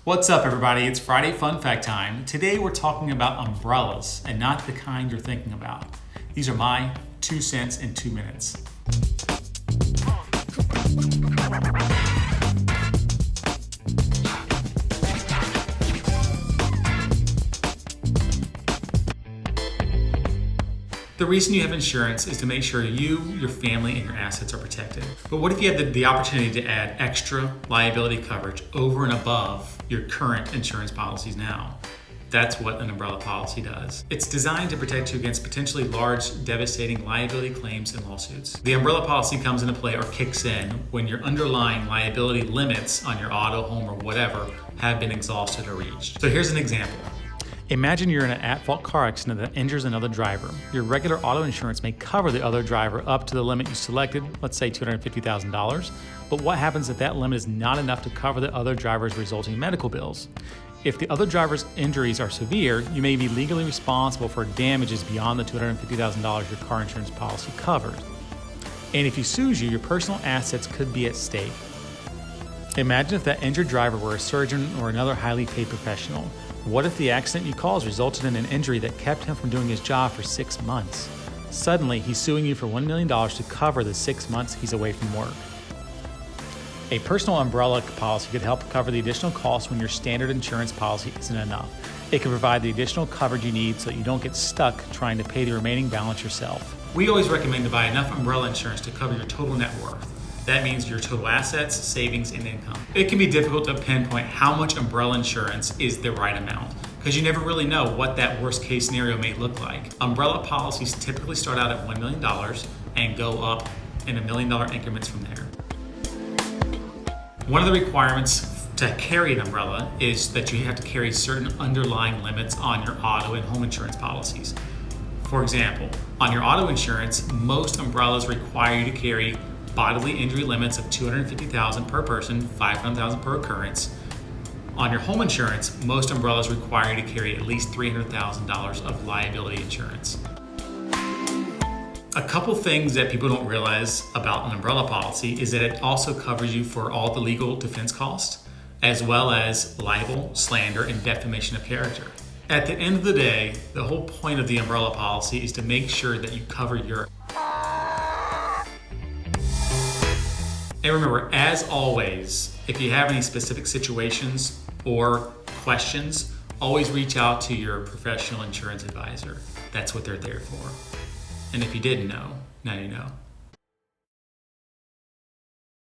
What's up, everybody? It's Friday Fun Fact time. Today we're talking about umbrellas and not the kind you're thinking about. These are my 2 cents in 2 minutes. The reason you have insurance is to make sure you, your family, and your assets are protected. But what if you had the opportunity to add extra liability coverage over and above your current insurance policies now? That's what an umbrella policy does. It's designed to protect you against potentially large, devastating liability claims and lawsuits. The umbrella policy comes into play or kicks in when your underlying liability limits on your auto, home, or whatever have been exhausted or reached. So here's an example. Imagine you're in an at-fault car accident that injures another driver. Your regular auto insurance may cover the other driver up to the limit you selected, let's say $250,000. But what happens if that limit is not enough to cover the other driver's resulting medical bills? If the other driver's injuries are severe, you may be legally responsible for damages beyond the $250,000 your car insurance policy covered. And if he sues you, your personal assets could be at stake. Imagine if that injured driver were a surgeon or another highly paid professional. What if the accident you caused resulted in an injury that kept him from doing his job for 6 months? Suddenly, he's suing you for $1 million to cover the 6 months he's away from work. A personal umbrella policy could help cover the additional costs when your standard insurance policy isn't enough. It can provide the additional coverage you need so that you don't get stuck trying to pay the remaining balance yourself. We always recommend to buy enough umbrella insurance to cover your total net worth. That means your total assets, savings, and income. It can be difficult to pinpoint how much umbrella insurance is the right amount because you never really know what that worst case scenario may look like. Umbrella policies typically start out at $1 million and go up in $1 million increments from there. One of the requirements to carry an umbrella is that you have to carry certain underlying limits on your auto and home insurance policies. For example, on your auto insurance, most umbrellas require you to carry bodily injury limits of $250,000 per person, $500,000 per occurrence. On your home insurance, most umbrellas require you to carry at least $300,000 of liability insurance. A couple things that people don't realize about an umbrella policy is that it also covers you for all the legal defense costs, as well as libel, slander, and defamation of character. At the end of the day, the whole point of the umbrella policy is to make sure that you cover your. And remember, as always, if you have any specific situations or questions, always reach out to your professional insurance advisor. That's what they're there for. And if you didn't know, now you know.